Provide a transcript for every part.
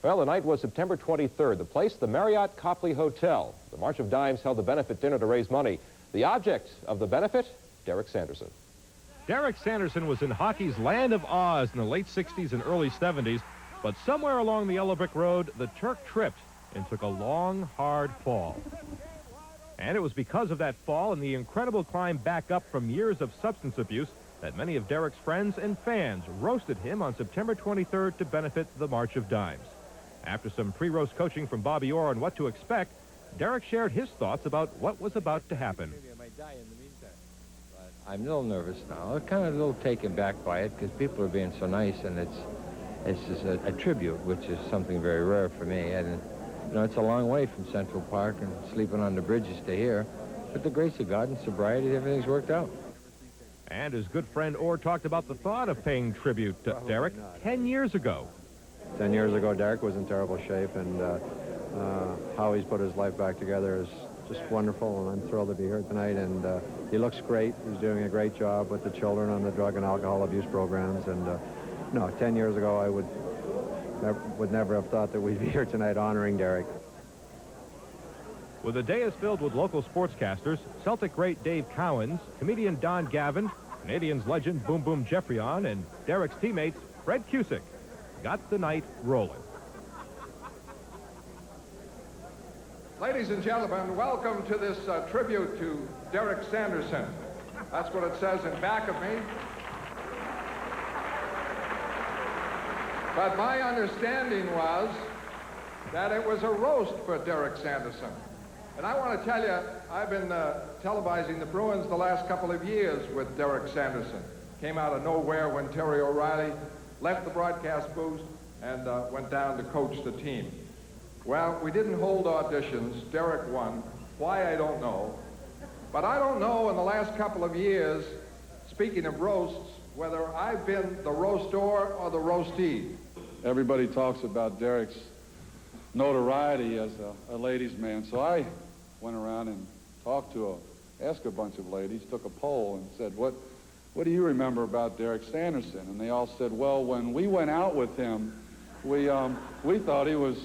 Well, the night was September 23rd. The place, the Marriott Copley Hotel. The March of Dimes held a benefit dinner to raise money. The object of the benefit, Derek Sanderson. Derek Sanderson was in hockey's land of Oz in the late 60s and early 70s, but somewhere along the yellow brick road, the Turk tripped and took a long, hard fall. And it was because of that fall and the incredible climb back up from years of substance abuse that many of Derek's friends and fans roasted him on September 23rd to benefit the March of Dimes. After some pre-roast coaching from Bobby Orr on what to expect, Derek shared his thoughts about what was about to happen. I'm a little nervous now. I'm kind of a little taken back by it because people are being so nice, and it's just a tribute, which is something very rare for me. And you know, it's a long way from Central Park and sleeping on the bridges to here. But the grace of God and sobriety, everything's worked out. And his good friend Orr talked about the thought of paying tribute to Derek 10 years ago. 10 years ago, Derek was in terrible shape, and how he's put his life back together is just wonderful, and I'm thrilled to be here tonight. And he looks great. He's doing a great job with the children on the drug and alcohol abuse programs. And no, 10 years ago, I would never have thought that we'd be here tonight honoring Derek. With the day is filled with local sportscasters, Celtic great Dave Cowens, comedian Don Gavin, Canadians legend Boom Boom Geoffrion, and Derek's teammates Fred Cusick got the night rolling. Ladies and gentlemen, welcome to this tribute to Derek Sanderson. That's what it says in back of me. But my understanding was that it was a roast for Derek Sanderson. And I want to tell you, I've been televising the Bruins the last couple of years with Derek Sanderson. Came out of nowhere when Terry O'Reilly left the broadcast booth and went down to coach the team. Well, we didn't hold auditions. Derek won. Why, I don't know. But I don't know in the last couple of years, speaking of roasts, whether I've been the roastor or the roastee. Everybody talks about Derek's notoriety as a ladies' man, so I went around and asked a bunch of ladies, took a poll and said, what do you remember about Derek Sanderson? And they all said, well, when we went out with him, we thought he was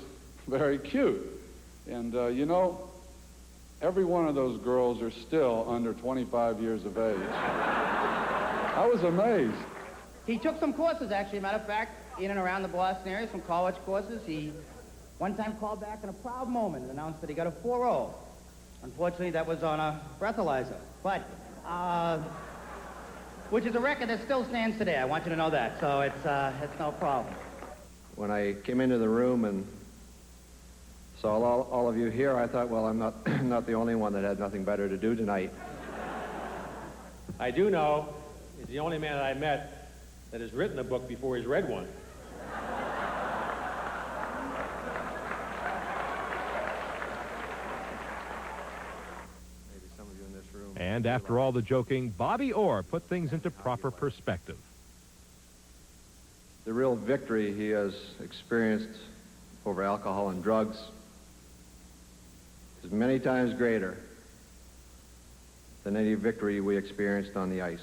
very cute. And, you know, every one of those girls are still under 25 years of age. I was amazed. He took some courses, actually. Matter of fact, in and around the Boston area, some college courses. He one time called back in a proud moment and announced that he got a 4.0. Unfortunately, that was on a breathalyzer. But, which is a record that still stands today. I want you to know that. So it's no problem. When I came into the room and saw all of you here, I thought, well, I'm not the only one that had nothing better to do tonight. I do know he's the only man that I met that has written a book before he's read one. Maybe some of you in this room. And after all the joking, Bobby Orr put things into proper perspective. The real victory he has experienced over alcohol and drugs is many times greater than any victory we experienced on the ice.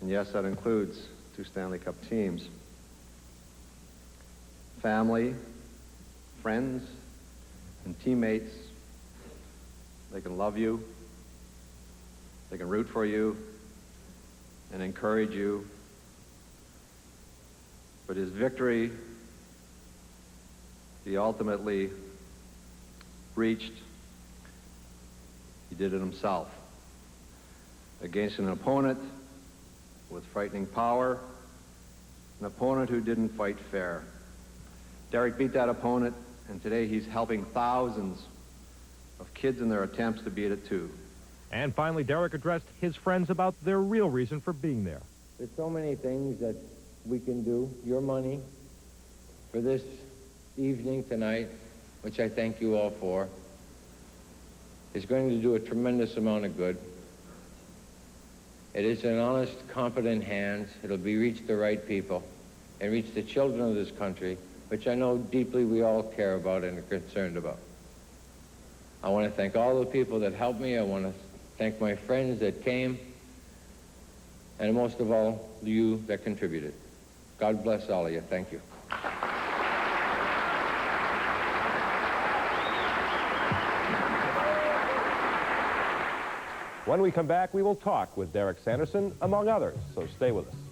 And yes, that includes 2 Stanley Cup teams. Family, friends, and teammates, they can love you, they can root for you, and encourage you. But his victory, he ultimately reached, he did it himself against an opponent with frightening power, an opponent who didn't fight fair. Derek beat that opponent, and today he's helping thousands of kids in their attempts to beat it too. And finally, Derek addressed his friends about their real reason for being there. There's so many things that we can do. Your money for this evening tonight, which I thank you all for, is going to do a tremendous amount of good. It is in honest, competent hands. It'll be reach the right people and reach the children of this country, which I know deeply we all care about and are concerned about. I want to thank all the people that helped me. I want to thank my friends that came, and most of all, you that contributed. God bless all of you. Thank you. When we come back, we will talk with Derek Sanderson, among others, so stay with us.